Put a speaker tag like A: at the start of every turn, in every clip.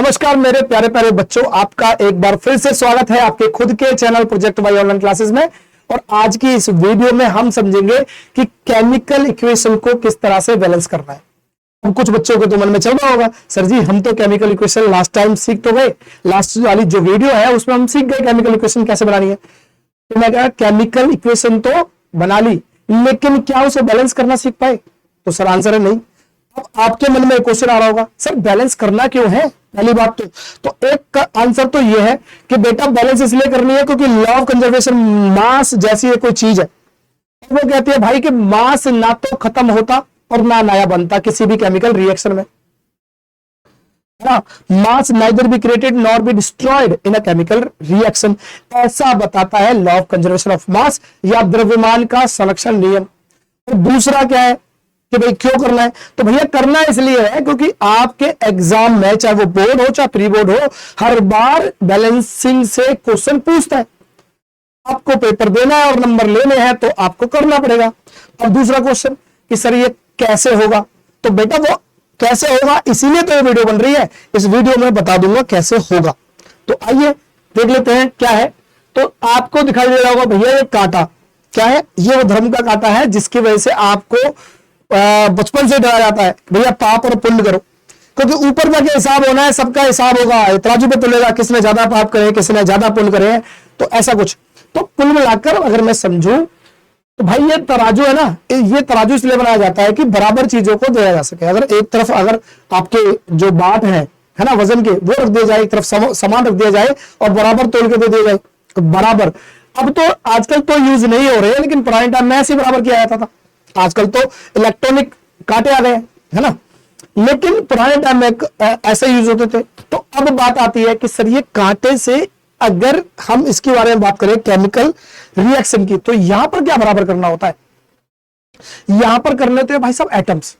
A: नमस्कार मेरे प्यारे प्यारे बच्चों, आपका एक बार फिर से स्वागत है आपके खुद के channel project Y online classes में। और आज की इस वीडियो में हम समझेंगे कि केमिकल इक्वेशन को किस तरह से बैलेंस करना है। अब कुछ बच्चों के तो मन में चल रहा होगा, सर जी हम तो केमिकल इक्वेशन लास्ट टाइम सीख तो गए, लास्ट वाली जो वीडियो है उसमें हम सीख गए केमिकल इक्वेशन कैसे बनानी है। तो मैं कहा केमिकल इक्वेशन तो बना ली, लेकिन क्या उसे बैलेंस करना सीख पाए? तो सर आंसर है नहीं। अब आपके मन में एक क्वेश्चन आ रहा होगा, सर बैलेंस करना क्यों है? पहली बात तो एक का आंसर तो यह है कि बेटा बैलेंस इसलिए करनी है क्योंकि लॉ ऑफ कंजर्वेशन मास जैसी है कोई चीज है, वो कहती है भाई कि मास ना तो खत्म होता और ना नया बनता किसी भी केमिकल रिएक्शन में। Mass neither be created nor be destroyed in a chemical reaction, ऐसा बताता है लॉ ऑफ कंजर्वेशन ऑफ मास या द्रव्यमान का संरक्षण नियम। और दूसरा क्या है कि भाई क्यों करना है? तो भैया करना इसलिए है क्योंकि आपके एग्जाम में, चाहे वो बोर्ड हो चाहे प्री बोर्ड हो, हर बार बैलेंसिंग से क्वेश्चन पूछता है। आपको पेपर देना है और नंबर लेने हैं तो आपको करना पड़ेगा। अब दूसरा क्वेश्चन कि सर ये कैसे होगा? तो बेटा वो कैसे होगा इसीलिए तो ये वीडियो बन रही है, इस वीडियो में बता दूंगा कैसे होगा। तो आइए देख लेते हैं क्या है। तो आपको दिखाई दे रहा होगा भैया ये कांटा क्या है? ये वो धर्म का कांटा है जिसकी वजह से आपको बचपन से डरा जाता है भैया पाप और पुण्य करो, क्योंकि ऊपर जाके हिसाब होना है, सबका हिसाब होगा, तराजू पे तुलेगा किसने ज्यादा पाप करे किसने ज्यादा पुण्य करे, तो ऐसा कुछ। तो कुल मिलाकर अगर मैं समझूं तो भाई ये तराजू है ना, ये तराजू इसलिए बनाया जाता है कि बराबर चीजों को दिया जा सके। अगर एक तरफ अगर आपके जो बाट है ना वजन के, वो रख दिया जाए, एक तरफ सामान रख दिया जाए और बराबर तोल के दे दिया जाए तो बराबर। अब तो आजकल तो यूज नहीं हो रहे हैं, लेकिन पुराने टाइम में ऐसे बराबर किया जाता था। आजकल तो इलेक्ट्रॉनिक कांटे आ गए है ना, लेकिन पुराने टाइम में ऐसे यूज होते थे। तो अब बात आती है कि सर ये कांटे से अगर हम इसके बारे में बात करें केमिकल रिएक्शन की, तो यहां पर क्या बराबर करना होता है? यहां पर करने होते हैं भाई साहब एटम्स।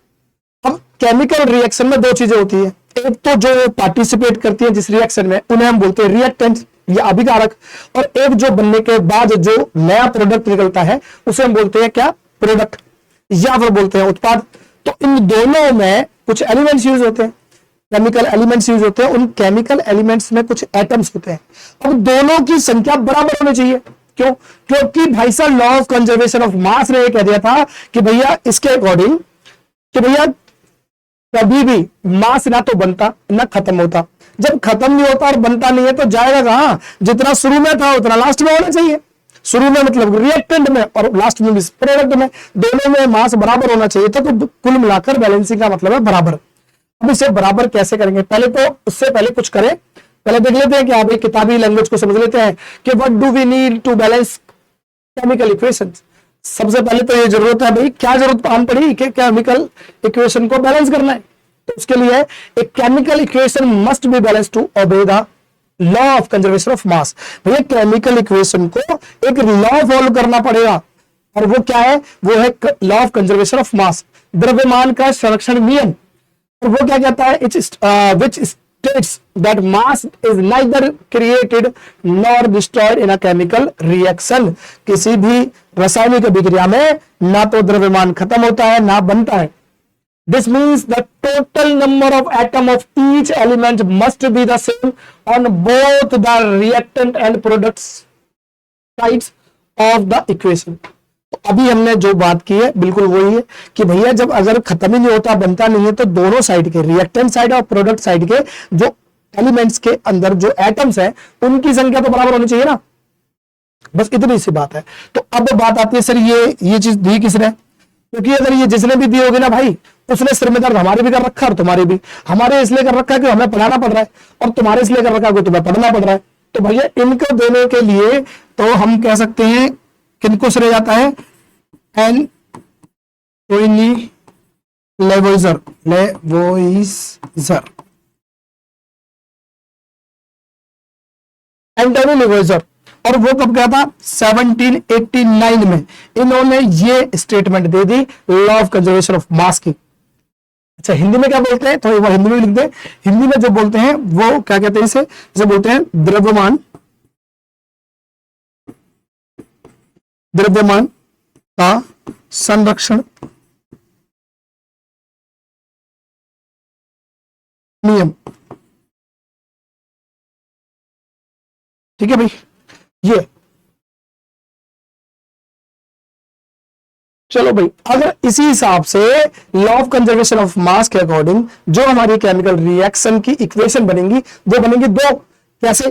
A: अब केमिकल रिएक्शन में दो चीजें होती है, एक तो जो पार्टिसिपेट करती है जिस रिएक्शन में उन्हें हम बोलते हैं रिएक्टेंट या अभिकारक, और एक जो बनने के बाद जो नया प्रोडक्ट निकलता है उसे हम बोलते हैं क्या? प्रोडक्ट, या फिर बोलते हैं उत्पाद। तो इन दोनों में कुछ एलिमेंट्स यूज होते हैं, केमिकल एलिमेंट्स यूज होते हैं, उन केमिकल एलिमेंट्स में कुछ एटम्स होते हैं। अब दोनों की संख्या बराबर होनी चाहिए। क्यों? क्योंकि भाई साहब लॉ ऑफ कंजर्वेशन ऑफ मास ने यह कह दिया था कि भैया इसके अकॉर्डिंग कि भैया कभी भी मास ना तो बनता ना खत्म होता। जब खत्म नहीं होता और बनता नहीं है तो जाएगा कहां? जितना शुरू में था उतना लास्ट में होना चाहिए। शुरू में मतलब रिएक्टेंट में और लास्ट में प्रोडक्ट में, दोनों में मास बराबर होना चाहिए था। तो कुल मिलाकर बैलेंसिंग का मतलब है बराबर। अब इसे बराबर कैसे करेंगे? पहले तो उससे पहले कुछ करें, पहले देख लेते हैं कि आप एक किताबी लैंग्वेज को समझ लेते हैं कि what do we need to balance chemical equations. सबसे पहले तो ये जरूरत है भाई, क्या जरूरत आन पड़ी कि केमिकल इक्वेशन को बैलेंस करना है। तो उसके लिए एक chemical equation must be balance to obey the law of conservation of mass. भैया केमिकल इक्वेशन को एक लॉ फॉलो करना पड़ेगा, और वो क्या है? वो है लॉ ऑफ कंजर्वेशन ऑफ मास, द्रव्यमान का संरक्षण नियम। और वो क्या कहता है? Which states that mass is neither created nor destroyed in a chemical reaction. किसी भी रासायनिक अभिक्रिया में ना तो द्रव्यमान खत्म होता है ना बनता है। This means the total number of atom of each element must be the same on both the reactant and products sides of the equation. तो अभी हमने जो बात की है बिल्कुल वही है कि भैया जब अगर खत्म ही नहीं होता बनता नहीं है तो दोनों साइड के, रिएक्टेंट साइड और प्रोडक्ट साइड के जो एलिमेंट्स के अंदर जो एटम्स हैं उनकी संख्या तो बराबर होनी चाहिए ना। बस इतनी सी बात है। तो अब बात आती है सर ये चीज दी किसने? क्योंकि अगर ये जिसने भी दी होगी ना भाई, उसने सिर में दर्द हमारे भी कर रखा है और तुम्हारे भी। हमारे इसलिए कर रखा है कि हमें पढ़ाना पड़ रहा है, और तुम्हारे इसलिए कर रखा है कि तुम्हें पढ़ना पड़ रहा है। तो भैया इनको देने के लिए तो हम कह सकते हैं किनको श्रेय जाता है? एंटोनी लेवोइजर। एंटोनी लेवोइजर। और वो कब गया था? 1789 में इन्होंने ये statement they the law of conservation of मास की। अच्छा हिंदी में क्या बोलते हैं? तो एक बार हिंदी में लिख दे। हिंदी में जो बोलते हैं वो क्या कहते हैं? इसे बोलते हैं द्रव्यमान का संरक्षण नियम। ठीक है भाई, ये चलो भाई, अगर इसी हिसाब से लॉ ऑफ कंजर्वेशन ऑफ मास के अकॉर्डिंग जो हमारी केमिकल रिएक्शन की इक्वेशन बनेंगी वो बनेंगी दो। कैसे?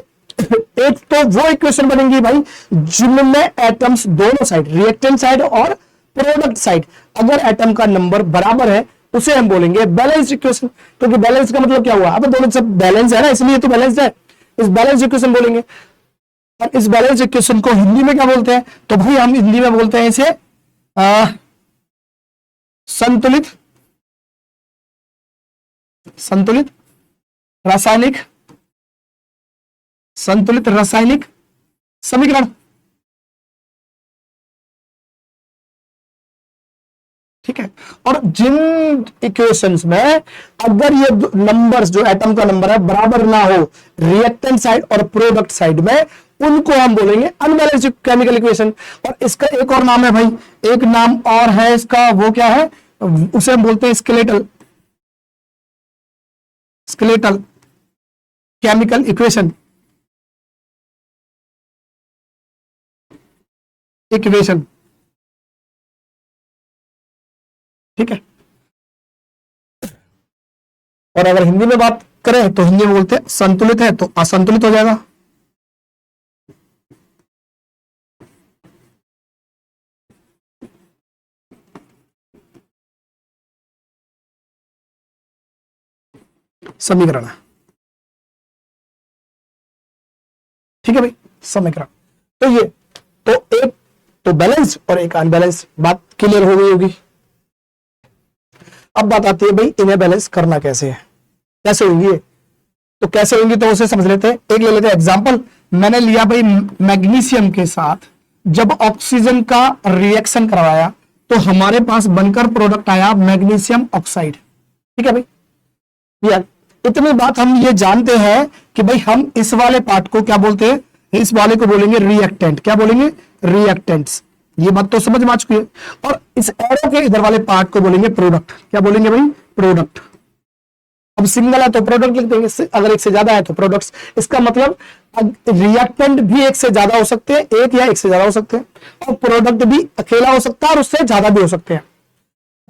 A: एक तो वो इक्वेशन बनेंगी भाई जिनमें एटम्स दोनों साइड, रिएक्टेंट साइड और प्रोडक्ट साइड, अगर एटम का नंबर बराबर है उसे हम बोलेंगे बैलेंस्ड इक्वेशन। क्योंकि बैलेंस का मतलब क्या हुआ? अब दोनों सब बैलेंस है ना, इसलिए तो बैलेंस है, इस बैलेंस इक्वेशन बोलेंगे। और इस बैलेंस इक्वेशन को हिंदी में क्या बोलते हैं? तो भाई हम हिंदी में बोलते हैं इसे संतुलित संतुलित रासायनिक संतुलित रासायनिक समीकरण। ठीक है, और जिन इक्वेशंस में अगर ये नंबर्स जो एटम का नंबर है बराबर ना हो रिएक्टेंट साइड और प्रोडक्ट साइड में, उनको हम बोलेंगे अनबैलेंस्ड केमिकल इक्वेशन। और इसका एक और नाम है भाई, एक नाम और है इसका, वो क्या है? उसे हम बोलते हैं skeletal skeletal chemical equation equation. ठीक है, और अगर हिंदी में बात करें तो हिंदी में बोलते हैं संतुलित है तो असंतुलित हो जाएगा। समीकरण। ठीक है भाई, समीकरण। तो ये तो एक तो बैलेंस और एक अनबैलेंस, बात क्लियर हो गई होगी। अब बात आती है भाई इन्हें बैलेंस करना कैसे है, कैसे होंगी? तो कैसे होंगी तो उसे समझ लेते हैं। एक ले लेते हैं एग्जांपल। मैंने लिया भाई मैग्नीशियम के साथ जब ऑक्सीजन का रिएक्शन करवाया तो हमारे पास बनकर प्रोडक्ट आया मैग्नीशियम ऑक्साइड। ठीक है भाई, यार इतनी बात हम ये जानते हैं कि भाई हम इस वाले पार्ट को क्या बोलते हैं? इस वाले को बोलेंगे रिएक्टेंट। क्या बोलेंगे? रिएक्टेंट्स। ये बात तो समझ में आ चुकी है। और इस एरो के इधर वाले पार्ट को बोलेंगे प्रोडक्ट। क्या बोलेंगे भाई? प्रोडक्ट। अब सिंगल है तो प्रोडक्ट लिख देंगे, अगर एक से ज्यादा है तो प्रोडक्ट्स। इसका मतलब रिएक्टेंट भी एक से ज्यादा हो सकते हैं, एक या एक से ज्यादा हो सकते हैं, और प्रोडक्ट भी अकेला हो सकता है और उससे ज्यादा भी हो सकते हैं।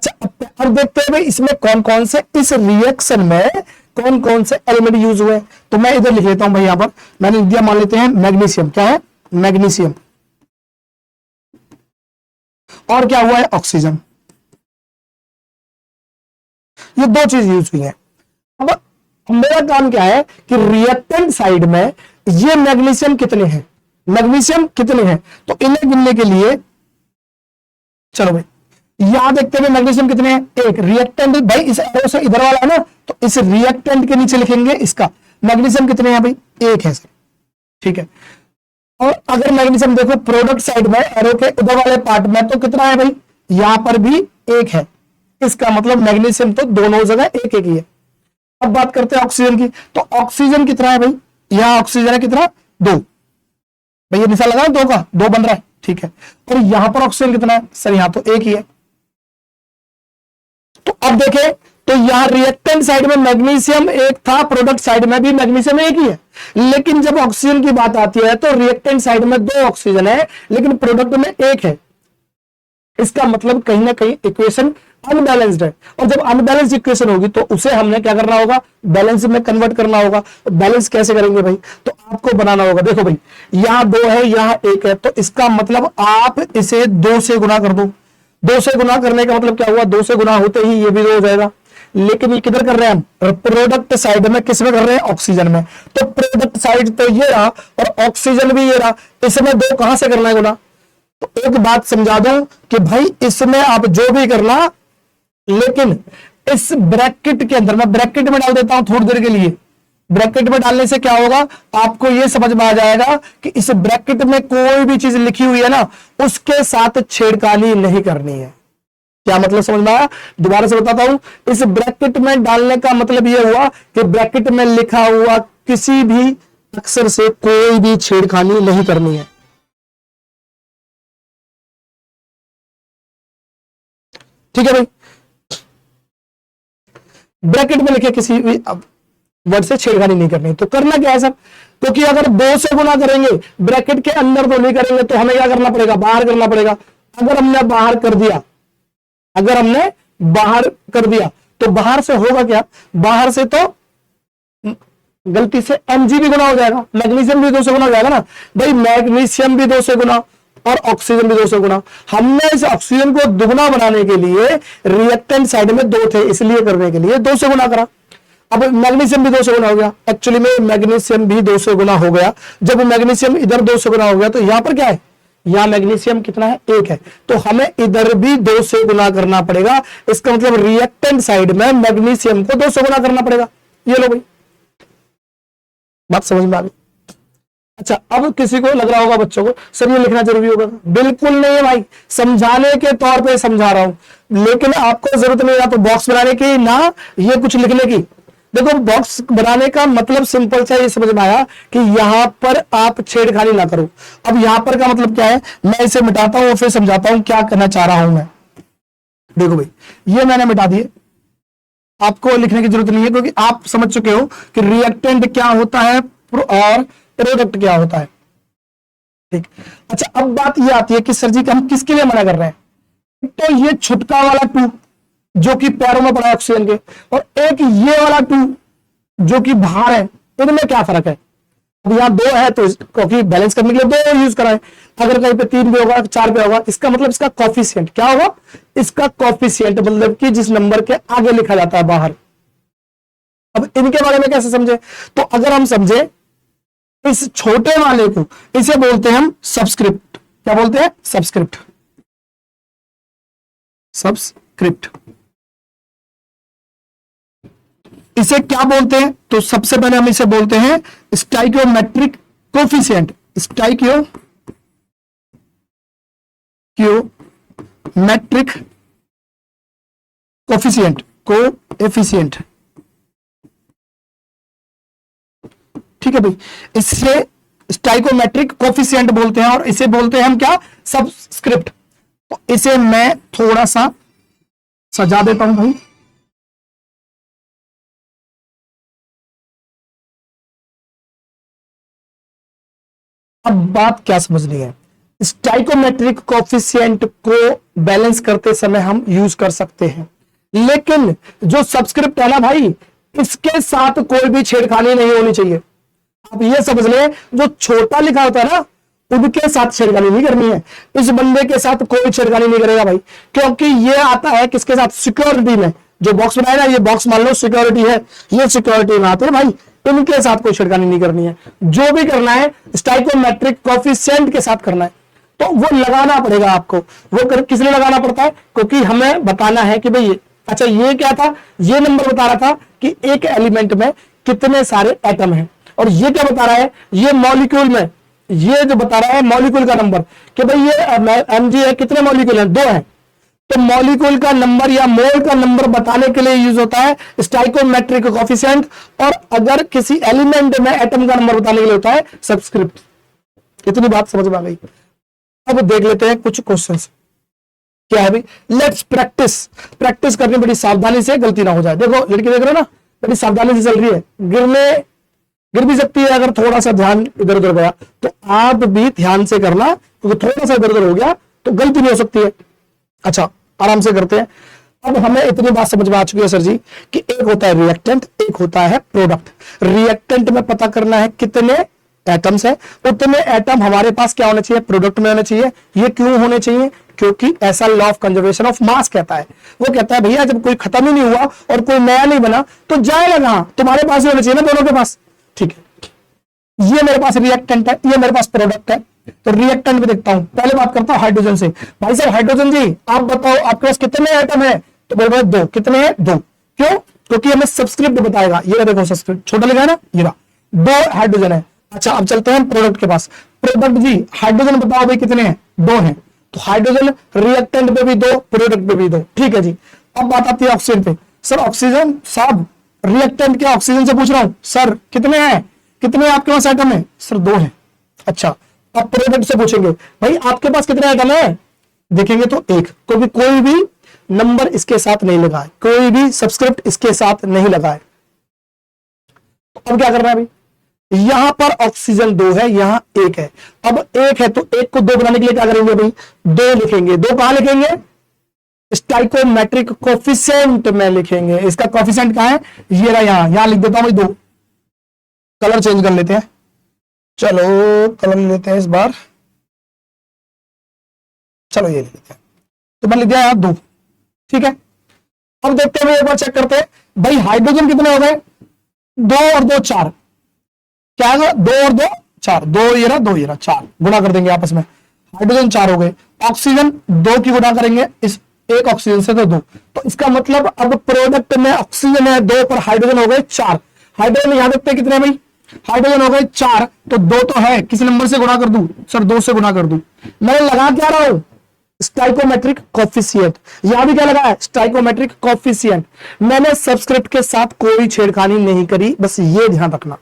A: अच्छा, अब देखते हैं भाई इसमें कौन कौन से, इस रिएक्शन में कौन कौन से एलिमेंट यूज हुए। तो मैं इधर लिख लेता हूं भाई, यहां पर मैंने दिया, मान लेते हैं मैग्नीशियम। क्या है? मैग्नीशियम। और क्या हुआ है? ऑक्सीजन। ये दो चीज यूज हुई है। अब मेरा काम क्या है कि रिएक्टेंट साइड में ये मैग्नीशियम कितने हैं, मैग्नीशियम कितने हैं, तो इन्हें गिनने के लिए चलो भाई यहां देखते हैं मैग्नीशियम कितने हैं। एक रिएक्टेंट भाई इस एरो से इधर वाला है ना, तो इस रिएक्टेंट के नीचे लिखेंगे इसका मैग्नीशियम कितने हैं भाई? एक है सर। ठीक है, और अगर मैग्नीशियम देखो प्रोडक्ट साइड में एरो के इधर वाले पार्ट में तो कितना है भाई? यहां पर भी एक है। इसका मतलब मैग्नीशियम तो दोनों जगह एक एक ही है। अब बात करते हैं ऑक्सीजन की। तो ऑक्सीजन कितना है भाई? यहां ऑक्सीजन है कितना? दो। भाई ये निशान लगा दो का, दो बन रहा है। ठीक है, और यहां पर ऑक्सीजन कितना है सर? यहां तो एक ही है। तो अब देखें तो यहां रिएक्टेंट साइड में मैग्नीशियम एक था, प्रोडक्ट साइड में भी मैग्नीशियम एक ही है। लेकिन जब ऑक्सीजन की बात आती है तो रिएक्टेंट साइड में दो ऑक्सीजन है लेकिन प्रोडक्ट में एक है। इसका मतलब कहीं ना कहीं इक्वेशन अनबैलेंस्ड है। और जब अनबैलेंस्ड इक्वेशन होगी तो उसे हमने क्या करना होगा? बैलेंस में कन्वर्ट करना होगा। बैलेंस कैसे करेंगे भाई? तो आपको बनाना होगा, देखो भाई यहां दो है यहां एक है, तो इसका मतलब आप इसे दो से गुना कर दो। दो से गुना करने का मतलब क्या हुआ? दो से गुना होते ही ये भी दो हो जाएगा। लेकिन ये किधर कर रहे हैं हम? प्रोडक्ट साइड में। किस में कर रहे हैं? ऑक्सीजन में। तो प्रोडक्ट साइड तो ये रहा और ऑक्सीजन भी ये रहा, इसमें दो कहां से करना है गुना? तो एक बात समझा दूं कि भाई इसमें आप जो भी करना, लेकिन इस ब्रैकेट के अंदर, मैं ब्रैकेट में डाल देता हूं थोड़ी देर के लिए। ब्रैकेट में डालने से क्या होगा? आपको यह समझ में आ जाएगा कि इस ब्रैकेट में कोई भी चीज लिखी हुई है ना, उसके साथ छेड़खानी नहीं करनी है। क्या मतलब समझ में आया? दोबारा से बताता हूं। इस ब्रैकेट में डालने का मतलब यह हुआ कि ब्रैकेट में लिखा हुआ किसी भी अक्षर से कोई भी छेड़खानी नहीं करनी है। ठीक है भाई, ब्रैकेट में लिखे किसी भी, अब वर्ड से छेड़खानी नहीं करनी। तो करना क्या है सर, क्योंकि अगर 2 से गुना करेंगे, ब्रैकेट के अंदर तो नहीं करेंगे, तो हमें क्या करना पड़ेगा, बाहर करना पड़ेगा। अगर हमने बाहर कर दिया, अगर हमने बाहर कर दिया तो बाहर से होगा क्या, बाहर से तो गलती से Mg भी गुना हो जाएगा, मैग्नीशियम भी 2 से गुना हो जाएगा ना भाई, मैग्नीशियम भी 2 से गुना और ऑक्सीजन भी 2 से गुना। हमने इस ऑक्सीजन को दुगना बनाने के लिए रिएक्टेंट साइड में 2 थे, इसलिए करने के लिए 2 से गुना करा। अब मैग्नीशियम भी 2 से गुना हो गया, एक्चुअली में मैग्नीशियम भी 2 से गुना हो गया। जब मैग्नीशियम इधर 2 से गुना हो गया तो यहां पर क्या है, यहां मैग्नीशियम कितना है, 1 है, तो हमें इधर भी 2 से गुना करना पड़ेगा। इसका मतलब रिएक्टेंट साइड में मैग्नीशियम को 2 से गुना करना पड़ेगा। ये लो भाई, बात समझ में आ गई। अच्छा, अब किसी को लग रहा होगा बच्चों को सर ये लिखना जरूरी होगा, बिल्कुल नहीं है भाई, समझाने के तौर पे समझा रहा हूं, लेकिन आपको जरूरत नहीं है तो बॉक्स बनाने की ना ये कुछ लिखने की। देखो बॉक्स बनाने का मतलब सिंपल सा ये समझ में आया कि यहां पर आप छेड़खानी ना करो। अब यहां पर का मतलब क्या है, मैं इसे मिटाता हूं और फिर समझाता हूं क्या करना चाह रहा हूं मैं। देखो भाई, ये मैंने मिटा दिए, आपको लिखने की जरूरत नहीं है क्योंकि आप समझ चुके हो कि रिएक्टेंट क्या होता है और प्रोडक्ट क्या होता है। ठीक, अच्छा अब बात ये आती है कि सर जी हम किसके लिए मना कर रहे हैं। तो ये छुटका वाला 2 जो कि पैरों में पड़ा है ऑक्सीजन के, और एक ये वाला 2 जो कि बाहर है, इनमें क्या फर्क है। अब यहां 2 है तो क्योंकि बैलेंस करने के लिए 2 यूज कराए, अगर कहीं पे 3 पे होगा 4 पे होगा, इसका मतलब इसका कॉफिशिएंट क्या होगा, इसका कॉफिशिएंट मतलब कि जिस नंबर के आगे लिखा जाता है बाहर। अब इनके बारे में कैसे समझे, तो अगर हम समझे इस छोटे वाले को, इसे बोलते हैं हम सबस्क्रिप्ट। क्या बोलते हैं, सबस्क्रिप्ट, सबस्क्रिप्ट। इसे क्या बोलते हैं, तो सबसे पहले हम इसे बोलते हैं stoichiometric coefficient, stoichiometric coefficient, coefficient. ठीक है भाई, इससे स्टाइकोमेट्रिक कोफिशिएंट बोलते हैं और इसे बोलते हैं हम क्या, सबस्क्रिप्ट। तो इसे मैं थोड़ा सा सजा देता हूं भाई। अब बात क्या समझनी है, स्टाइकोमेट्रिक कोफिशिएंट को बैलेंस करते समय हम यूज कर सकते हैं, लेकिन जो सबस्क्रिप्ट है ना भाई, इसके साथ कोई भी छेड़खानी नहीं होनी चाहिए। आप ये समझ ले, जो छोटा लिखा होता है ना उनके साथ छेड़खानी नहीं करनी है, इस बंदे के साथ कोई छेड़खानी नहीं करेगा भाई, क्योंकि ये आता है किसके साथ, सिक्योरिटी में। जो बॉक्स बनाया ना, ये बॉक्स मान लो सिक्योरिटी है, ये सिक्योरिटी में आते हैं भाई, इनके साथ कोई छेड़खानी नहीं करनी है। जो भी करना है स्टाइकोमेट्रिक कोफिशिएंट के साथ करना है, तो वो लगाना पड़ेगा आपको। वो किस लिए लगाना पड़ता है, क्योंकि हमें बताना है कि भाई अच्छा ये क्या था, ये नंबर बता रहा था कि एक एलिमेंट में कितने सारे एटम हैं, और ये क्या बता रहा है, ये मॉलिक्यूल में, ये जो बता रहा है मॉलिक्यूल का नंबर कि भाई ये Mg है, कितने मॉलिक्यूल हैं, 2 हैं। तो मॉलिक्यूल का नंबर या मोल का नंबर बताने के लिए यूज होता है स्टाइकोमेट्रिक कोफिशिएंट, और अगर किसी एलिमेंट में एटम का नंबर बताने के लिए होता है सबस्क्रिप्ट। इतनी बात समझ में आ गई। अब देख लेते हैं कुछ क्वेश्चंस। क्या है भाई, लेट्स प्रैक्टिस करनी, बड़ी सावधानी से, गलती ना हो जाए। देखो लड़की देख रहे हो ना, बड़ी सावधानी से चल रही है, गिर भी सकती है अगर थोड़ा सा ध्यान इधर उधर गया, तो आप भी ध्यान से करना, क्योंकि थोड़ा सा इधर उधर हो गया तो गलती नहीं हो सकती है। अच्छा आराम से करते हैं। अब हमें इतनी बात समझ में आ चुकी है सर जी कि एक होता है रिएक्टेंट, एक होता है प्रोडक्ट। रिएक्टेंट में पता करना है कितने एटम्स है, उतने एटम हमारे पास क्या होने चाहिए, प्रोडक्ट में होने चाहिए। ये क्यों होने चाहिए, क्योंकि ऐसा लॉ ऑफ कंजर्वेशन ऑफ मास कहता है। वो कहता है भैया जब कोई खत्म ही नहीं हुआ और कोई नया नहीं बना तो जाएगा कहां, तुम्हारे पास ही होने चाहिए ना, दोनों के पास। ठीक है, ये मेरे पास रिएक्टेंट है, ये मेरे पास प्रोडक्ट है। तो रिएक्टेंट में देखता हूं, पहले बात करता हूं हाइड्रोजन से। भाई साहब हाइड्रोजन जी आप बताओ आपके पास कितने एटम है, तो मेरे पास 2। कितने हैं, 2। क्यों, क्योंकि हमें सबस्क्रिप्ट बताएगा। ये देखो सबस्क्रिप्ट छोटा लिखा है ना, ये 2 हाइड्रोजन है। अच्छा अब चलते हैं प्रोडक्ट के पास। प्रोडक्ट जी हाइड्रोजन बताओ भाई कितने हैं, 2 हैं। तो हाइड्रोजन रिएक्टेंट पे भी 2, प्रोडक्ट पे भी 2। ठीक है जी। अब बात आती है ऑक्सीजन पे। सर ऑक्सीजन साहब रिएक्टेंट के ऑक्सीजन से पूछ रहा हूं, सर कितने हैं, कितने आपके पास एटम है, सर 2 हैं। अच्छा अब प्रोडक्ट से पूछेंगे भाई आपके पास कितने एटम है, देखेंगे तो 1, क्योंकि कोई भी नंबर इसके साथ नहीं लगा है, कोई भी सबस्क्रिप्ट इसके साथ नहीं लगा है। तो अब क्या करना है भाई, यहां पर ऑक्सीजन 2 है, यहां 1 है। अब 1 है तो 1 को 2 बनाने के लिए क्या करेंगे भाई, 2 लिखेंगे। 2 कहां लिखेंगे, स्टाइकोमेट्रिक कोफिशिएंट में लिखेंगे। इसका कोफिशिएंट कहां है, ये रहा, यहां लिख देता हूं भाई 2। कलर चेंज कर लेते हैं, चलो कलर लेते हैं इस बार, चलो ये लेते हैं, तो मैंने लिख दिया यहां 2, ठीक है। अब देखते हैं, एक बार चेक करते हैं भाई, हाइड्रोजन कितने हो गए, 2 और 2 4, क्या है 2 और 2 4, 2 ये रहा 2 ये रहा, 4 गुणा कर देंगे आपस में, हाइड्रोजन 4 हो गए। ऑक्सीजन 2 की गुणा करेंगे इस एक ऑक्सीजन से, तो 2, तो इसका मतलब अब प्रोडक्ट में ऑक्सीजन है 2 पर हाइड्रोजन हो गए 4। हाइड्रोजन यहां देखते हैं कितने भाई, हाइड्रोजन हो गए 4, तो 2 तो है, किस नंबर से गुणा कर दूं सर, 2 से गुणा कर दूं। मैं लगा क्या रहा हूं, स्टाइकोमेट्रिक कोफिशिएंट, यहां भी क्या लगा है, स्टाइकोमेट्रिक कोफिशिएंट। मैंने सबस्क्रिप्ट के साथ कोई छेड़खानी नहीं करी, बस ये ध्यान रखना।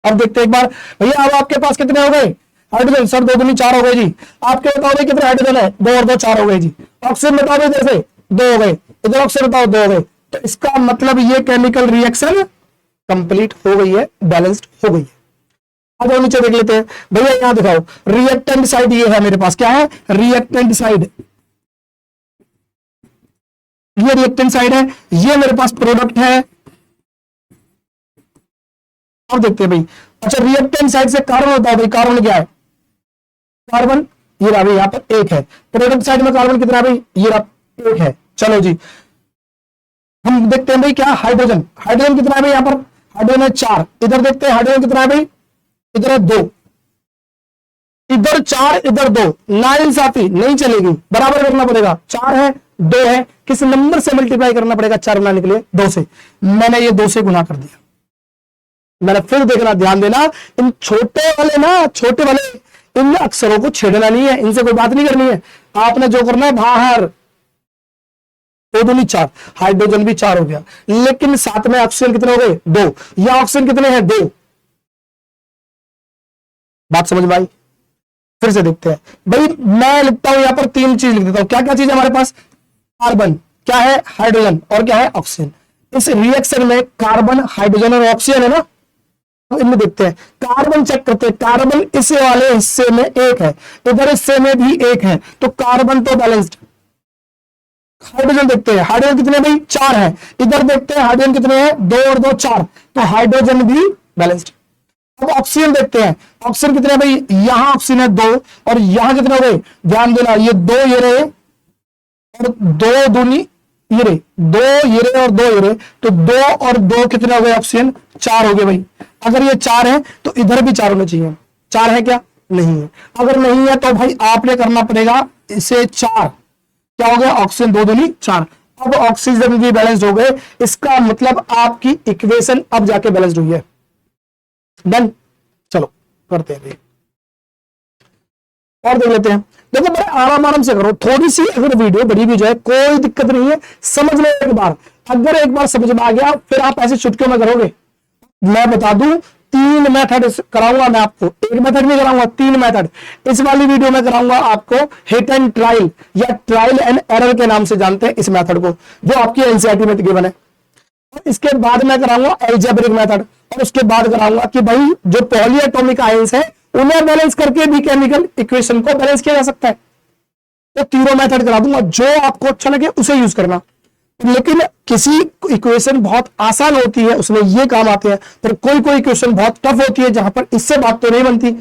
A: अब देखते हैं एक बार भैया, अब आपके पास कितने हो गए हाइड्रोजन, सर 2 दूनी 4 हो गए जी। आपके बताओ भाई कितने हाइड्रोजन है, 2 और 2 4 हो गए जी। ऑक्सीजन बताओ भाई, जैसे 2 हो गए, इधर ऑक्सीजन बताओ 2 हो गए, तो इसका मतलब ये केमिकल रिएक्शन कंप्लीट हो गई है, बैलेंस्ड हो गई है। अब नीचे देख लेते हैं भैया, यहां दिखाओ रिएक्टेंट साइड, ये है मेरे पास, क्या है रिएक्टेंट साइड, ये रिएक्टेंट साइड है, ये मेरे पास प्रोडक्ट है। अब देखते हैं भाई, अच्छा रिएक्टेंट साइड से कार्बन बताओ भाई, कार्बन क्या है, कार्बन ये रहा भाई, यहां पर 1 है। प्रोडक्ट साइड में कार्बन कितना है भाई, ये रहा 1 है। चलो जी, हम देखते हैं भाई क्या, हाइड्रोजन, हाइड्रोजन कितना है भाई, यहां पर हाइड्रोजन है 4। इधर देखते हैं हाइड्रोजन कितना है भाई, इधर है 2, इधर 4 इधर 2, नाइंसाफी नहीं चलेगी, बराबर करना पड़ेगा। 4 है 2 है, किस नंबर से मल्टीप्लाई करना पड़ेगा 4 बनाने के लिए, 2 से। मैंने ये 2 से गुना कर दिया। मैंने फिर देखना, ध्यान देना, इन छोटे वाले ना, छोटे वाले इन अक्षरों को छेड़ना नहीं है, इनसे कोई बात नहीं करनी है। आपने जो करना है बाहर, 2 दूनी 4, हाइड्रोजन भी 4 हो गया, लेकिन साथ में ऑक्सीजन कितने हो गए 2, या ऑक्सीजन कितने हैं 2। बात समझ में आई, फिर से देखते हैं भाई, मैं लिखता हूं यहां पर 3 चीज लिख देता हूं। क्या क्या चीज है हमारे पास, कार्बन, क्या है हाइड्रोजन, और क्या है ऑक्सीजन। इस रिएक्शन में कार्बन हाइड्रोजन और ऑक्सीजन है ना, तो इनमें देखते हैं, कार्बन चेक करते हैं, कार्बन इस वाले हिस्से में 1 है, इधर हिस्से में भी 1 है, तो कार्बन तो बैलेंस्ड। हाइड्रोजन देखते हैं, हाइड्रोजन कितने भाई 4 है, इधर देखते हैं हाइड्रोजन कितने हैं 2 और 2 4, तो हाइड्रोजन भी बैलेंस्ड। अब ऑक्सीजन देखते हैं, ऑक्सीजन कितने भाई, यहां ऑक्सीजन है 2, और यहां कितने हो गए, ध्यान देना, ये 2 ये रहे, और 2 दूनी ये रहे, 2 ये रहे और 2 ये रहे, तो 2 और 2 कितने हो गए ऑक्सीजन, 4 हो गए भाई। अगर ये 4 है तो इधर भी 4 होने चाहिए, 4 है क्या, नहीं है। अगर नहीं है तो भाई आपने करना पड़ेगा इसे 4, क्या हो गया ऑक्सीजन 2 दूनी 4। अब ऑक्सीजन भी बैलेंस हो गए, इसका मतलब आपकी इक्वेशन अब जाके बैलेंस हुई है। डन, चलो करते हैं और देख लेते हैं। देखो बड़े आराम से करो, थोड़ी सी अगर वीडियो बड़ी भी जाए कोई दिक्कत नहीं है, समझ लो एक बार। अगर एक बार समझ में आ गया फिर आप ऐसे चुटकियों में करोगे। मैं बता दूं 3 मेथड कराऊंगा मैं आपको, एक मेथड नहीं कराऊंगा, 3 मेथड। इस वाली वीडियो में कराऊंगा आपको हिट एंड ट्रायल या ट्रायल एंड एरर के नाम से जानते हैं इस मेथड को, जो आपकी एनसीईआरटी में गिवन है। इसके बाद मैं कराऊंगा एल्जेब्रिक मेथड, और उसके बाद कराऊंगा कि भाई जो पॉलीएटॉमिक आयंस है उन्हें बैलेंस करके भी केमिकल इक्वेशन को बैलेंस किया जा सकता है। तो तीनों मेथड करा दूंगा, जो आपको अच्छा लगे उसे यूज करना। लेकिन किसी इक्वेशन बहुत आसान होती है उसमें ये काम आते हैं, पर कोई कोई इक्वेशन बहुत टफ होती है जहां पर इससे बात तो नहीं बनती।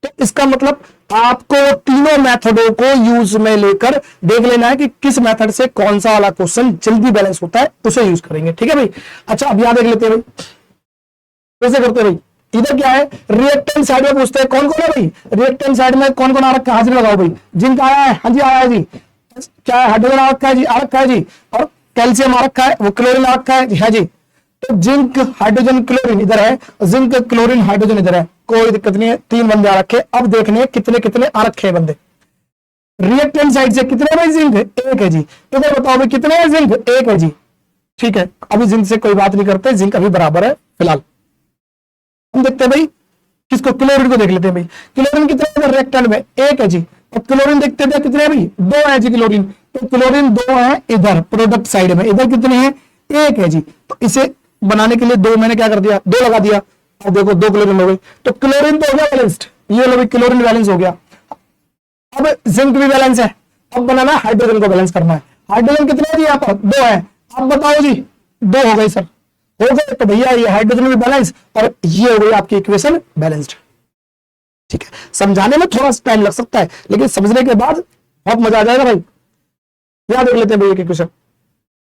A: तो इसका मतलब आपको तीनों मेथडों को यूज में लेकर देख लेना है कि किस मेथड से कौन सा वाला क्वेश्चन जल्दी बैलेंस होता है, उसे यूज करेंगे। ठीक है भाई। अच्छा अब यहां देख लेते हैं भाई, कैसे करते हैं भाई। इधर क्या है, रिएक्टेंट साइड में पूछते हैं कौन कौन है भाई, रिएक्टेंट साइड में कौन कौन आ रखा है, हाजिर लगाओ भाई। जिंक आया है, हाँ जी आया है जी। क्या है, हाइड्रोजन आ रखा है जी, आ रखा है जी। और कैल्शियम आ रखा है, वो क्लोरीन आ रखा है जी, है जी। तो जिंक हाइड्रोजन क्लोरीन इधर है, जिंक क्लोरीन हाइड्रोजन इधर है, कोई दिक्कत नहीं है। 3 बंदे आ रखे। अब देखने कितने कितने आ रखे हैं बंदे। रिएक्टेंट साइड से कितने भाई, जिंक 1 है जी। इधर बताओ भाई कितने है, जिंक 1 है जी। ठीक है, अभी जिंक से कोई बात नहीं करते, जिंक अभी बराबर है फिलहाल। हम देखते हैं भाई किसको, क्लोरीन को देख लेते हैं भाई। क्लोरीन कितने है रिएक्टेंट में, 1 है जी। और क्लोरीन देखते थे कितने है भाई, 2 है जी क्लोरीन। तो क्लोरीन 2 है इधर प्रोडक्ट साइड में, इधर कितने हैं 1 है जी। तो इसे बनाने के लिए 2 मैंने क्या कर दिया, 2 लगा दिया, अब देखो 2 क्लोरीन हो गई, तो क्लोरीन तो हो गया बैलेंस्ड, ये लो भाई क्लोरीन बैलेंस हो गया। अब जिंक भी बैलेंस है, अब बनाना हाइड्रोजन को बैलेंस करना है। हाइड्रोजन कितने है जी यहाँ पर, 2 है। अब बताओ जी 2 हो गए सर, हो गए, तो भैया ये हाइड्रोजन भी बैलेंस और ये हो गई आपकी इक्वेशन बैलेंस्ड। ठीक है, समझाने में थोड़ा सा टाइम लग सकता है, लेकिन समझने के बाद बहुत मजा आ जाएगा भाई। याद रख लेते हैं भैया इक्वेशन।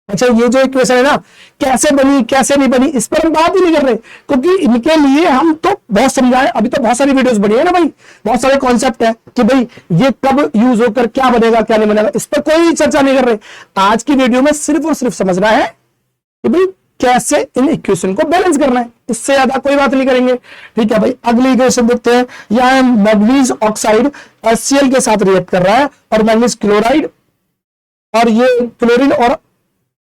A: अच्छा, ये जो इक्वेशन है ना, कैसे बनी कैसे नहीं बनी, इस पर हम बात ही नहीं कर रहे, क्योंकि इनके लिए हम तो बहुत समझाए, अभी तो बहुत सारी वीडियोस बनी है ना भाई, बहुत सारे कॉन्सेप्ट है कि भाई ये कब यूज होकर क्या बनेगा क्या नहीं बनेगा, इस पर कोई चर्चा नहीं कर रहे। आज की वीडियो में सिर्फ और सिर्फ समझना है कि भाई कैसे इन इक्वेशन को बैलेंस करना है, इससे ज्यादा कोई बात नहीं करेंगे। ठीक है भाई, अगली इक्वेशन देखते हैं। यहां मैग्नीज ऑक्साइड HCl के साथ रिएक्ट कर रहा है और मैग्नीज क्लोराइड, और ये क्लोरीन और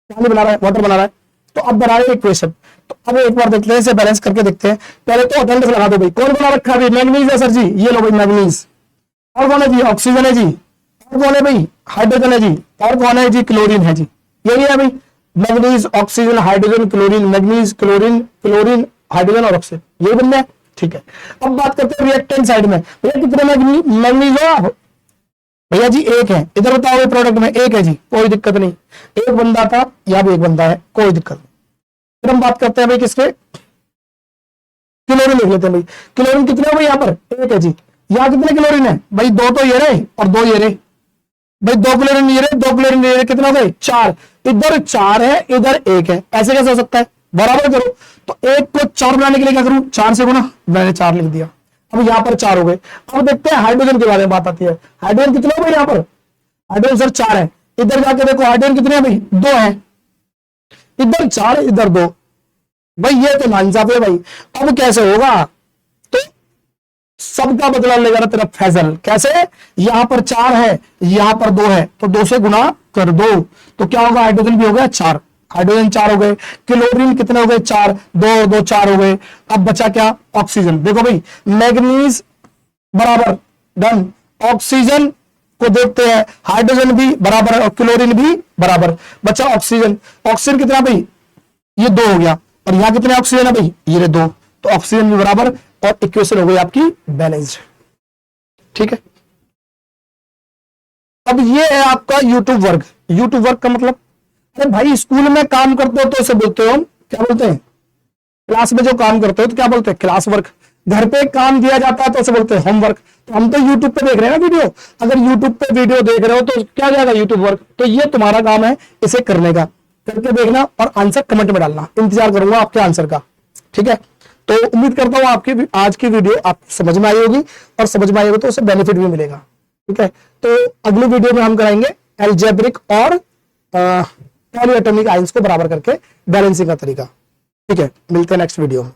A: पानी बना रहा है, वाटर बना रहा है। तो अब बना रहे इक्वेशन, तो अब एक बार देखते हैं, इसे बैलेंस करके देखते हैं। पहले तो अटेंडेंस लगा दो भाई, कौन बना रखा है? मैग्नीज है सर जी, ये लो भाई मैग्नीज। और कौन है जी? ऑक्सीजन है जी। और कौन है भाई? हाइड्रोजन है जी। और कौन है जी? क्लोरीन है जी। यही है भाई, manganese oxygen hydrogen chlorine, manganese chlorine chlorine hydrogen और ऑक्सीजन, यही बन है। ठीक है, अब बात करते हैं रिएक्टेंट साइड में। भैया कितने मैग्नीज हो आप? भैया जी 1 है। इधर बताओ प्रोडक्ट में 1 है जी, कोई दिक्कत नहीं। एक बंदा था, यहाँ भी एक बंदा है, कोई दिक्कत नहीं। फिर हम बात करते हैं भाई किसके, क्लोरीन लिख लेते हैं भाई। क्लोरीन कितने हो भाई यहाँ पर? 1 है जी। यहाँ कितने क्लोरीन है भाई? 2 तो ये रहे और 2 ये रहे भाई, 2 क्लोरीन ये रहे, 2 क्लोरीन ये रहे, कितना हो गए? 4। इधर 4 है, इधर 1 है, ऐसे कैसे हो सकता है? बराबर करो। तो 1 को 4 बनाने के लिए क्या करूं? 4 से गुना, मैंने 4 लिख दिया। अब यहाँ पर 4 हो गए। अब देखते हैं हाइड्रोजन के बारे में बात आती है। हाइड्रोजन कितने हो भाई यहाँ पर? हाइड्रोजन सर 4 है। इधर जाके देखो हाइड्रोजन कितने हैं भाई? 2 है। इधर 4 इधर 2 भाई, ये तो नाइंसाफी है भाई। अब कैसे होगा? तो सबका बदला लेगा ना तेरा फैजल। कैसे? यहां पर 4 है, यहां पर 2 है, तो 2 से गुना कर दो, तो क्या होगा? हाइड्रोजन भी हो गया 4, हाइड्रोजन 4 हो गए। क्लोरीन कितने हो गए? 4, 2 2 4 हो गए। अब बचा क्या? ऑक्सीजन। देखो भाई, मैग्नीज बराबर डन, ऑक्सीजन को देखते हैं, हाइड्रोजन भी बराबर और क्लोरीन भी बराबर, बचा ऑक्सीजन। ऑक्सीजन कितना भाई? ये 2 हो गया, और यहां कितने ऑक्सीजन है भाई? ये 2, तो ऑक्सीजन भी बराबर, और इक्वेशन हो गई आपकी बैलेंस्ड। ठीक है, अब ये है आपका यूट्यूब वर्क। यूट्यूब वर्क का मतलब, अरे भाई स्कूल में काम करते हो तो उसे बोलते हो, क्या बोलते हैं? क्लास में जो काम करते हो तो क्या बोलते हैं? Class work. घर पे काम दिया जाता है तो उसे बोलते हैं होमवर्क। तो हम तो यूट्यूब पे देख रहे हैं ना वीडियो, अगर यूट्यूब पे वीडियो देख रहे हो तो क्या जाएगा? YouTube work. तो ये तुम्हारा काम है इसे करने का, करके देखना और आंसर कमेंट में डालना। इंतजार करूंगा आपके आंसर का। ठीक है, तो उम्मीद करता हूं आपकी आज की वीडियो आपको समझ में आई होगी, और समझ में आई होगी तो उसे बेनिफिट भी मिलेगा। ठीक है, तो अगली वीडियो में हम कराएंगे एल्जेब्रिक और पॉलीएटॉमिक आयंस को बराबर करके बैलेंसिंग का तरीका। ठीक है, मिलते हैं नेक्स्ट वीडियो में।